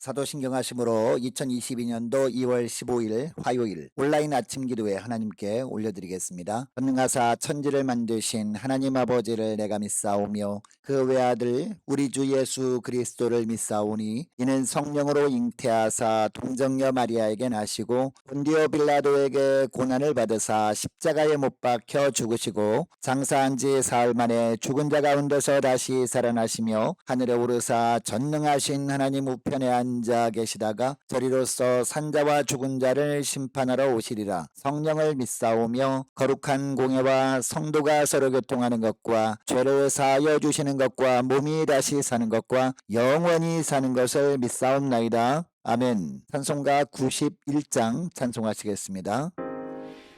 사도신경하심으로 2022년도 2월 15일 화요일 온라인 아침 기도회 하나님께 올려드리겠습니다. 전능하사 천지를 만드신 하나님 아버지를 내가 믿사오며 그 외아들 우리 주 예수 그리스도를 믿사오니 이는 성령으로 잉태하사 동정녀 마리아에게 나시고 본디오 빌라도에게 고난을 받으사 십자가에 못 박혀 죽으시고 장사한 지 사흘 만에 죽은 자 가운데서 다시 살아나시며 하늘에 오르사 전능하신 하나님 우편에 앉아 계시다가 저리로서 산자와 죽은 자를 심판하러 오시리라. 성령을 믿사오며 거룩한 공예와 성도가 서로 교통하는 것과 죄를 사하여 주시는 것과 몸이 다시 사는 것과 영원히 사는 것을 믿사옵나이다. 아멘. 찬송가 91장 찬송하시겠습니다.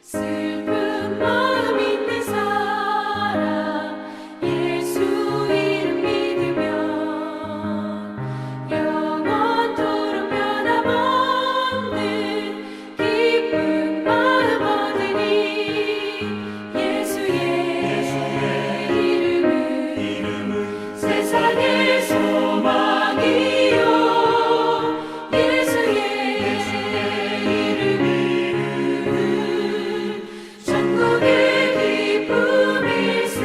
슬픈 마음 있는 사람 예수 이름 믿으면 영원토록 변함없는 기쁜 마음 얻으니 예수의 이름은 세상의 소망이요 예수의 이름은 천국의 기쁨일세.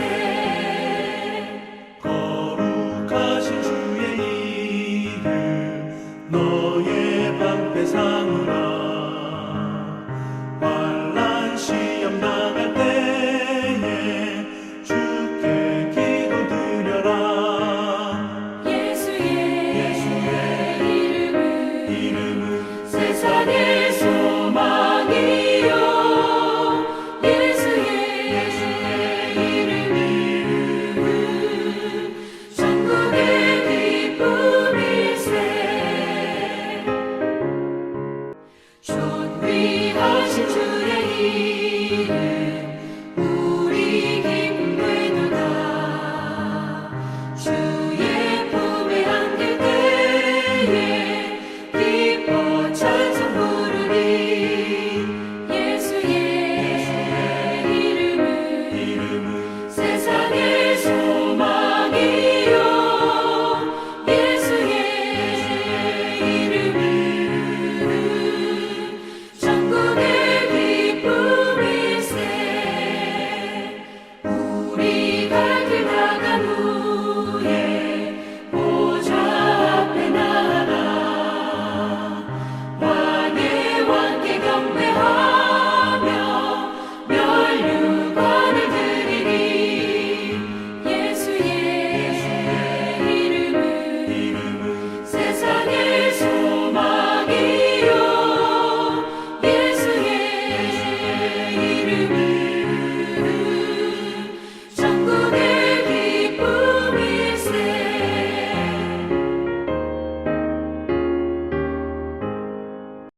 거룩하신 주의 이름 너의 방패 삼으라. 환난 시험 당할 때에 주께 기도드려라. 예수의 이름은 세상의 소망이요 예수의 이름은 천국의 기쁨일세. 존귀하신 주의 이름 우리 기쁨 되도다. 주의 품에 안길 때에 기뻐 찬송 부르리. 예수의 이름은 세상의 소망이요 예수의 이름은 천국의 기쁨일세. 우리가 길 나간 후에 보좌 앞에 나아가 왕의 왕께 경배하며 면류관을 드리리. 예수의 이름은 세상의 소망이요 예수의 이름은 천국의 기쁨일세.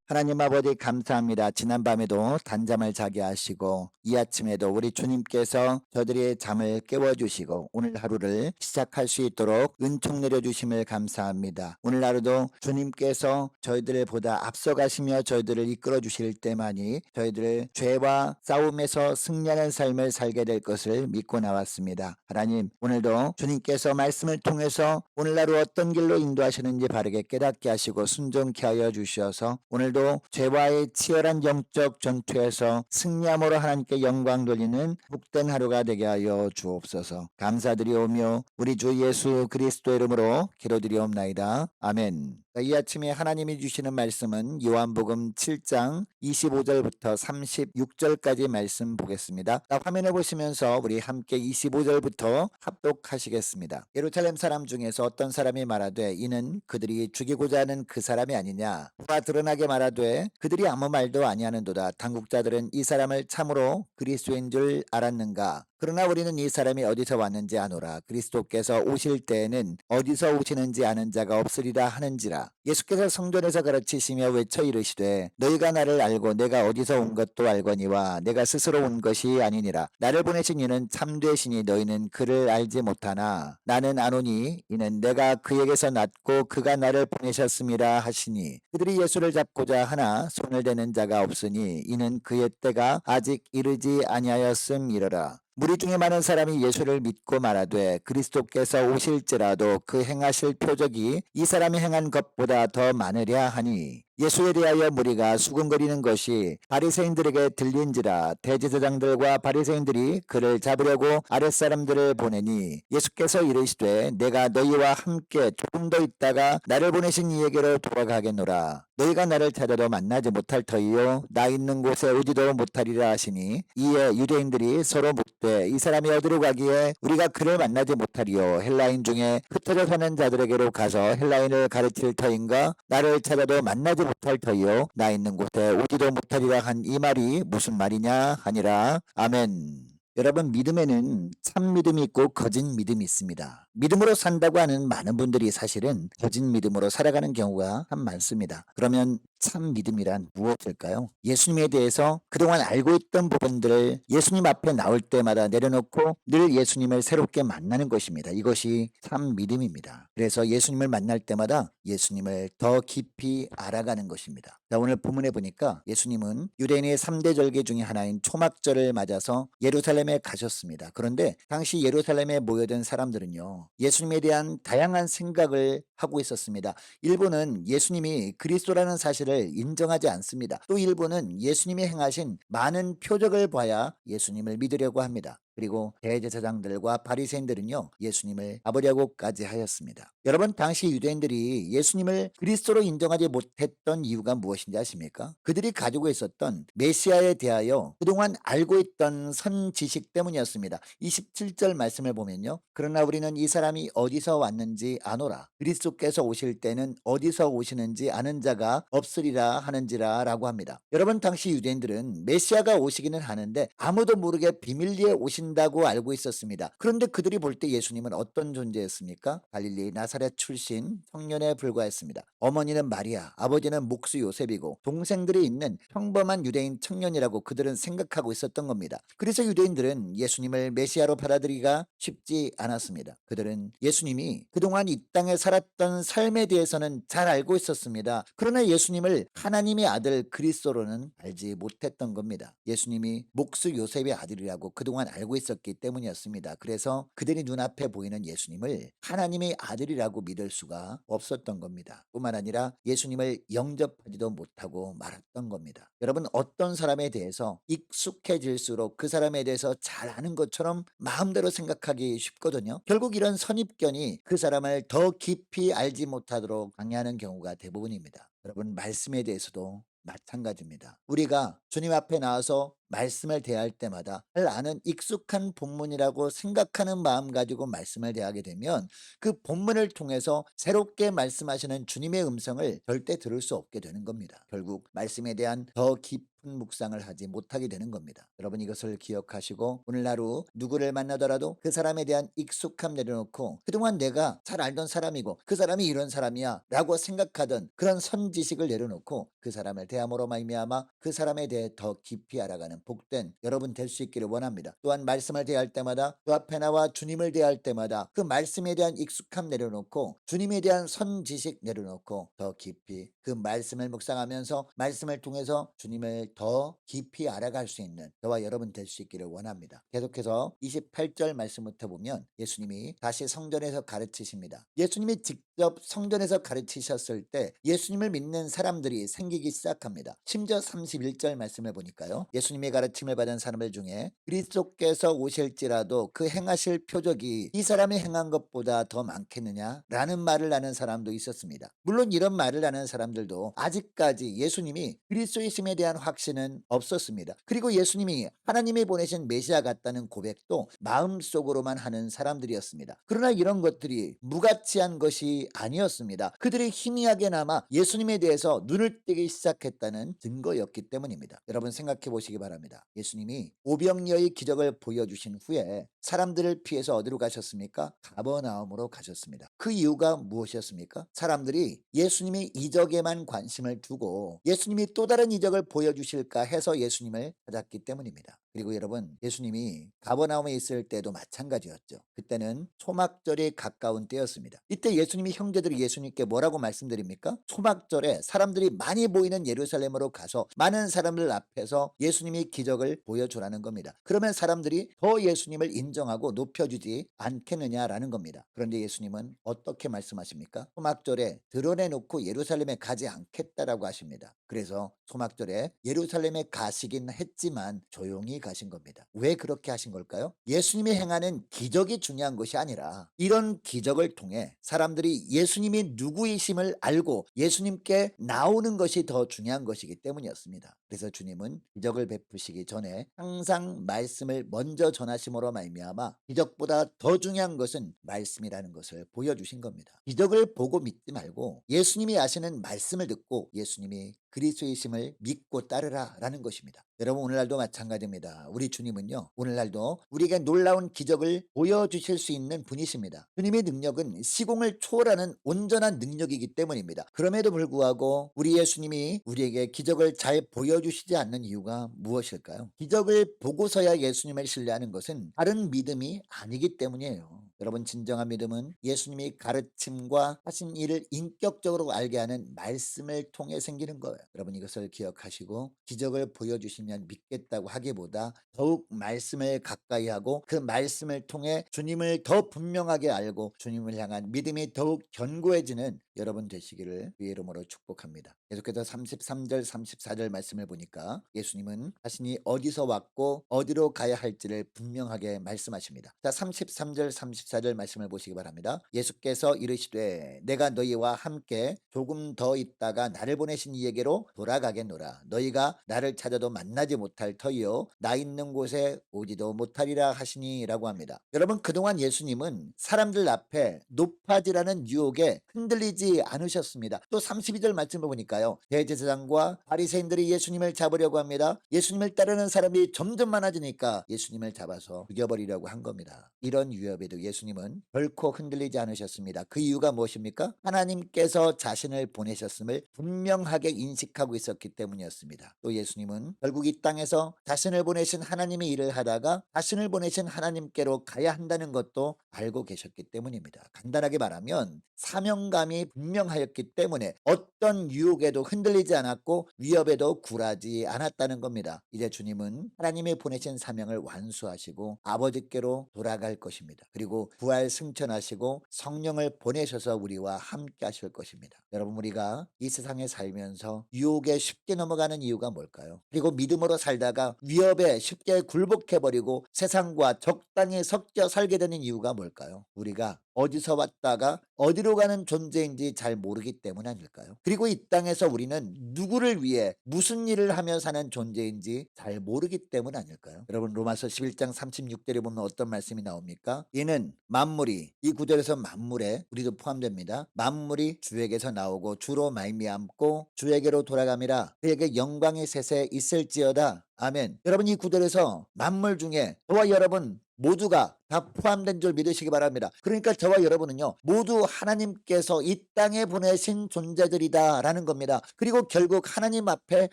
하나님 아버지 감사합니다. 지난밤에도 단잠을 자게 하시고 이 아침에도 우리 주님께서 저들의 잠을 깨워주시고 오늘 하루를 시작할 수 있도록 은총 내려주심을 감사합니다. 오늘 하루도 주님께서 저희들을 보다 앞서가시며 저희들을 이끌어 주실 때만이 저희들을 죄와 싸움에서 승리하는 삶을 살게 될 것을 믿고 나왔습니다. 하나님 오늘도 주님께서 말씀을 통해서 오늘 하루 어떤 길로 인도하시는지 바르게 깨닫게 하시고 순종케 하여 주셔서 오늘도 죄와의 치열한 영적 전투에서 승리함으로 하나님께 영광 돌리는 복된 하루가 되게 하여 주옵소서. 감사드리오며 우리 주 예수 그리스도 이름으로 기도드리옵나이다. 아멘. 이 아침에 하나님이 주시는 말씀은 요한복음 7장 25절부터 36절까지 말씀 보겠습니다. 화면에 보시면서 우리 함께 25절부터 합독하시겠습니다. 예루살렘 사람 중에서 어떤 사람이 말하되 이는 그들이 죽이고자 하는 그 사람이 아니냐. 화 드러나게 말하되 그들이 아무 말도 아니하는도다. 당국자들은 이 사람을 참으로 그리스도인 줄 알았는가. 그러나 우리는 이 사람이 어디서 왔는지 아노라. 그리스도께서 오실 때에는 어디서 오시는지 아는 자가 없으리라 하는지라. 예수께서 성전에서 가르치시며 외쳐 이르시되 너희가 나를 알고 내가 어디서 온 것도 알거니와 내가 스스로 온 것이 아니니라. 나를 보내신 이는 참되시니 너희는 그를 알지 못하나 나는 아노니 이는 내가 그에게서 났고 그가 나를 보내셨음이라 하시니 그들이 예수를 잡고자 하나 손을 대는 자가 없으니 이는 그의 때가 아직 이르지 아니하였음이러라. 무리 중에 많은 사람이 예수를 믿고 말하되 그리스도께서 오실지라도 그 행하실 표적이 이 사람이 행한 것보다 더 많으랴 하니 예수에 대하여 무리가 수군거리는 것이 바리새인들에게 들린지라 대제사장들과 바리새인들이 그를 잡으려고 아랫사람들을 보내니 예수께서 이르시되 내가 너희와 함께 조금 더 있다가 나를 보내신 이에게로 돌아가겠노라. 너희가 나를 찾아도 만나지 못할 터이요 나 있는 곳에 오지도 못하리라 하시니 이에 유대인들이 서로 묻되 이 사람이 어디로 가기에 우리가 그를 만나지 못하리요 헬라인 중에 흩어져 사는 자들에게로 가서 헬라인을 가르칠 터인가 나를 찾아도 만나지 못할 터이요 나 있는 곳에 오지도 못하리라 한 이 말이 무슨 말이냐 하니라. 아멘. 여러분, 믿음에는 참 믿음이 있고 거짓 믿음이 있습니다. 믿음으로 산다고 하는 많은 분들이 사실은 거짓 믿음으로 살아가는 경우가 참 많습니다. 그러면 참 믿음이란 무엇일까요? 예수님에 대해서 그동안 알고 있던 부분들을 예수님 앞에 나올 때마다 내려놓고 늘 예수님을 새롭게 만나는 것입니다. 이것이 참 믿음입니다. 그래서 예수님을 만날 때마다 예수님을 더 깊이 알아가는 것입니다. 자, 오늘 본문에 보니까 예수님은 유대인의 3대 절기 중에 하나인 초막절을 맞아서 예루살렘에 가셨습니다. 그런데 당시 예루살렘에 모여든 사람들은요, 예수님에 대한 다양한 생각을 하고 있었습니다. 일부는 예수님이 그리스도라는 사실을 인정하지 않습니다. 또 일부는 예수님이 행하신 많은 표적을 봐야 예수님을 믿으려고 합니다. 그리고 대제사장들과 바리새인들은요 예수님을 잡으려고까지 하였습니다. 여러분, 당시 유대인들이 예수님을 그리스도로 인정하지 못했던 이유가 무엇인지 아십니까? 그들이 가지고 있었던 메시아에 대하여 그동안 알고 있던 선지식 때문이었습니다. 27절 말씀을 보면요, 그러나 우리는 이 사람이 어디서 왔는지 아노라. 그리스도께서 오실 때는 어디서 오시는지 아는 자가 없으리라 하는지라 라고 합니다. 여러분, 당시 유대인들은 메시아가 오시기는 하는데 아무도 모르게 비밀리에 오신다고 알고 있었습니다. 그런데 그들이 볼 때 예수님은 어떤 존재였습니까? 갈릴리 나사렛 출신 청년에 불과했습니다. 어머니는 마리아, 아버지는 목수 요셉이고 동생들이 있는 평범한 유대인 청년이라고 그들은 생각하고 있었던 겁니다. 그래서 유대인들은 예수님을 메시아로 받아들이기가 쉽지 않았습니다. 그들은 예수님이 그동안 이 땅에 살았던 삶에 대해서는 잘 알고 있었습니다. 그러나 예수님을 하나님의 아들 그리스도로는 알지 못했던 겁니다. 예수님이 목수 요셉의 아들이라고 그동안 알고 있었기 때문이었습니다. 그래서 그들이 눈앞에 보이는 예수님을 하나님의 아들이라고 믿을 수가 없었던 겁니다. 뿐만 아니라 예수님을 영접하지도 못하고 말았던 겁니다. 여러분, 어떤 사람에 대해서 익숙해질수록 그 사람에 대해서 잘 아는 것처럼 마음대로 생각하기 쉽거든요. 결국 이런 선입견이 그 사람을 더 깊이 알지 못하도록 방해하는 경우가 대부분입니다. 여러분, 말씀에 대해서도 마찬가지입니다. 우리가 주님 앞에 나와서 말씀을 대할 때마다 잘 아는 익숙한 본문이라고 생각하는 마음 가지고 말씀을 대하게 되면 그 본문을 통해서 새롭게 말씀하시는 주님의 음성을 절대 들을 수 없게 되는 겁니다. 결국 말씀에 대한 더 깊은 묵상을 하지 못하게 되는 겁니다. 여러분, 이것을 기억하시고 오늘 하루 누구를 만나더라도 그 사람에 대한 익숙함 내려놓고 그동안 내가 잘 알던 사람이고 그 사람이 이런 사람이야 라고 생각하던 그런 선지식을 내려놓고 그 사람을 대함으로 말미암아 그 사람에 대해 더 깊이 알아가는 복된 여러분 될 수 있기를 원합니다. 또한 말씀을 대할 때마다 그 앞에 나와 주님을 대할 때마다 그 말씀에 대한 익숙함 내려놓고 주님에 대한 선지식 내려놓고 더 깊이 그 말씀을 묵상하면서 말씀을 통해서 주님을 더 깊이 알아갈 수 있는 저와 여러분 될 수 있기를 원합니다. 계속해서 28절 말씀부터 보면 예수님이 다시 성전에서 가르치십니다. 예수님이 직접 성전에서 가르치셨을 때 예수님을 믿는 사람들이 생기기 시작합니다. 심지어 31절 말씀을 보니까요, 예수님의 가르침을 받은 사람들 중에 그리스도께서 오실지라도 그 행하실 표적이 이 사람이 행한 것보다 더 많겠느냐 라는 말을 하는 사람도 있었습니다. 물론 이런 말을 하는 사람들도 아직까지 예수님이 그리스도이심에 대한 확신은 없었습니다. 그리고 예수님이 하나님이 보내신 메시아 같다는 고백도 마음속으로만 하는 사람들이었습니다. 그러나 이런 것들이 무가치한 것이 아니었습니다. 그들이 희미하게나마 예수님에 대해서 눈을 떼기 시작했다는 증거였기 때문입니다. 여러분, 생각해 보시기 바랍니다. 예수님이 오병이어의 기적을 보여주신 후에 사람들을 피해서 어디로 가셨습니까? 가버나움으로 가셨습니다. 그 이유가 무엇이었습니까? 사람들이 예수님이 이적에만 관심을 두고 예수님이 또 다른 이적을 보여주실까 해서 예수님을 찾았기 때문입니다. 그리고 여러분, 예수님이 가버나움에 있을 때도 마찬가지였죠. 그때는 초막절이 가까운 때였습니다. 이때 예수님이 형제들이 예수님께 뭐라고 말씀드립니까? 초막절에 사람들이 많이 모이는 예루살렘으로 가서 많은 사람들 앞에서 예수님이 기적을 보여주라는 겁니다. 그러면 사람들이 더 예수님을 인정하고 높여주지 않겠느냐라는 겁니다. 그런데 예수님은 어떻게 말씀하십니까? 초막절에 드러내놓고 예루살렘에 가지 않겠다라고 하십니다. 그래서 초막절에 예루살렘에 가시긴 했지만 조용히 가신 겁니다. 왜 그렇게 하신 걸까요? 예수님이 행하는 기적이 중요한 것이 아니라 이런 기적을 통해 사람들이 예수님이 누구이심을 알고 예수님께 나오는 것이 더 중요한 것이기 때문이었습니다. 그래서 주님은 기적을 베푸시기 전에 항상 말씀을 먼저 전하심으로 말미암아 기적보다 더 중요한 것은 말씀이라는 것을 보여주신 겁니다. 기적을 보고 믿지 말고 예수님이 하시는 말씀을 듣고 예수님이 그리스도이심을 믿고 따르라라는 것입니다. 여러분, 오늘날도 마찬가지입니다. 우리 주님은요, 오늘날도 우리에게 놀라운 기적을 보여주실 수 있는 분이십니다. 주님의 능력은 시공을 초월하는 온전한 능력이기 때문입니다. 그럼에도 불구하고 우리 예수님이 우리에게 기적을 잘 보여주시지 않는 이유가 무엇일까요? 기적을 보고서야 예수님을 신뢰하는 것은 다른 믿음이 아니기 때문이에요. 여러분, 진정한 믿음은 예수님이 가르침과 하신 일을 인격적으로 알게 하는 말씀을 통해 생기는 거예요. 여러분, 이것을 기억하시고 기적을 보여주시면 믿겠다고 하기보다 더욱 말씀을 가까이 하고 그 말씀을 통해 주님을 더 분명하게 알고 주님을 향한 믿음이 더욱 견고해지는 여러분 되시기를 주의 이름으로 축복합니다. 계속해서 33절 34절 말씀을 보니까 예수님은 자신이 어디서 왔고 어디로 가야 할지를 분명하게 말씀하십니다. 자, 33절 34절 말씀을 보시기 바랍니다. 예수께서 이르시되 내가 너희와 함께 조금 더 있다가 나를 보내신 이에게로 돌아가겠노라. 너희가 나를 찾아도 만나지 못할 터이요 나 있는 곳에 오지도 못하리라 하시니라고 합니다. 여러분, 그동안 예수님은 사람들 앞에 높아지라는 유혹에 흔들리지 않으셨습니다. 또 32절 말씀을 보니까요, 대제사장과 바리새인들이 예수님을 잡으려고 합니다. 예수님을 따르는 사람이 점점 많아지니까 예수님을 잡아서 죽여버리려고 한 겁니다. 이런 위협에도 예수님은 결코 흔들리지 않으셨습니다. 그 이유가 무엇입니까? 하나님께서 자신을 보내셨음을 분명하게 인식하고 있었기 때문이었습니다. 또 예수님은 결국 이 땅에서 자신을 보내신 하나님의 일을 하다가 자신을 보내신 하나님께로 가야 한다는 것도 알고 계셨기 때문입니다. 간단하게 말하면 사명감이 분명하였기 때문에 어떤 유혹에도 흔들리지 않았고 위협에도 굴하지 않았다는 겁니다. 이제 주님은 하나님이 보내신 사명을 완수하시고 아버지께로 돌아갈 것입니다. 그리고 부활 승천하시고 성령을 보내셔서 우리와 함께 하실 것입니다. 여러분, 우리가 이 세상에 살면서 유혹에 쉽게 넘어가는 이유가 뭘까요? 그리고 믿음으로 살다가 위협에 쉽게 굴복해버리고 세상과 적당히 섞여 살게 되는 이유가 뭘까요? 우리가 어디서 왔다가 어디로 가는 존재인지 잘 모르기 때문 아닐까요? 그리고 이 땅에서 우리는 누구를 위해 무슨 일을 하며 사는 존재인지 잘 모르기 때문 아닐까요? 여러분, 로마서 11장 36절에 보면 어떤 말씀이 나옵니까? 이는 만물이, 이 구절에서 만물에 우리도 포함됩니다. 만물이 주에게서 나오고 주로 말미암고 주에게로 돌아감이라 그에게 영광의 셋에 있을지어다. 아멘. 여러분, 이 구절에서 만물 중에 저와 여러분 모두가 다 포함된 줄 믿으시기 바랍니다. 그러니까 저와 여러분은요, 모두 하나님께서 이 땅에 보내신 존재들이다라는 겁니다. 그리고 결국 하나님 앞에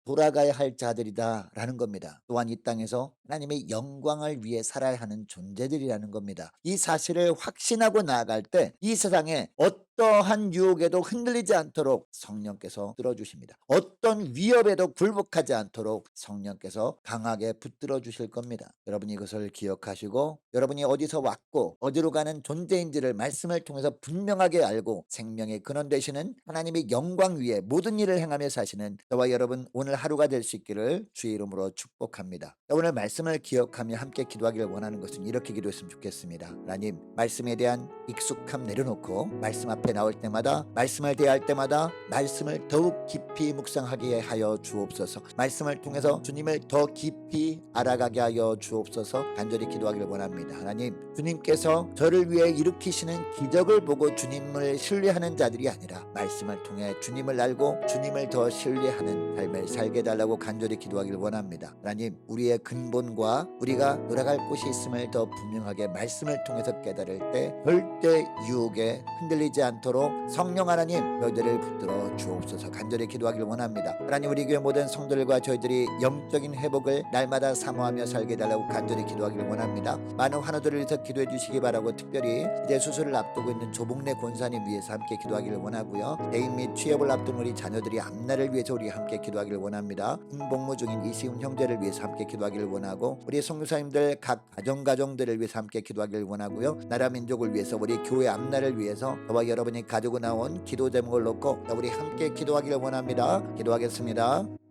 돌아가야 할 자들이다라는 겁니다. 또한 이 땅에서 하나님의 영광을 위해 살아야 하는 존재들이라는 겁니다. 이 사실을 확신하고 나아갈 때 이 세상에 어떠한 유혹에도 흔들리지 않도록 성령께서 들어주십니다. 어떤 위협에도 굴복하지 않도록 성령께서 강하게 붙들어 주실 겁니다. 여러분, 이것을 기억하시고 여러분이 어디서 왔고 어디로 가는 존재인지를 말씀을 통해서 분명하게 알고 생명의 근원 되시는 하나님의 영광 위에 모든 일을 행하며 사시는 저와 여러분 오늘 하루가 될 수 있기를 주의 이름으로 축복합니다. 오늘 말씀을 기억하며 함께 기도하기를 원하는 것은 이렇게 기도했으면 좋겠습니다. 하나님, 말씀에 대한 익숙함 내려놓고 말씀 앞에 나올 때마다 말씀을 대할 때마다 말씀을 더욱 깊이 묵상하게 하여 주옵소서. 말씀을 통해서 주님을 더 깊이 알아가게 하여 주옵소서. 간절히 기도하기를 원합니다. 하나님, 주님께서 저를 위해 일으키시는 기적을 보고 주님을 신뢰하는 자들이 아니라 말씀을 통해 주님을 알고 주님을 더 신뢰하는 삶을 살게 해달라고 간절히 기도하기를 원합니다. 하나님, 우리의 근본과 우리가 돌아갈 곳이 있음을 더 분명하게 말씀을 통해서 깨달을 때 절대 유혹에 흔들리지 않도록 성령 하나님 저희들을 붙들어 주옵소서. 간절히 기도하기를 원합니다. 하나님, 우리 교회 모든 성도들과 저희들이 영적인 회복을 날마다 사모하며 살게 해달라고 간절히 기도하기를 원합니다. 많은 환우들을 위해서 기도해 주시기 바라고, 특별히 이제 수술을 앞두고 있는 조복래 권사님 위해서 함께 기도하기를 원하고요. 대인 및 취업을 앞둔 우리 자녀들이 앞날을 위해서 우리 함께 기도하기를 원합니다. 군복무 중인 이시훈 형제를 위해서 함께 기도하기를 원하고, 우리 선교사님들 각 가정들을 위해서 함께 기도하기를 원하고요. 나라 민족을 위해서, 우리 교회 앞날을 위해서 저와 여러분이 가지고 나온 기도 제목을 놓고 우리 함께 기도하기를 원합니다. 기도하겠습니다.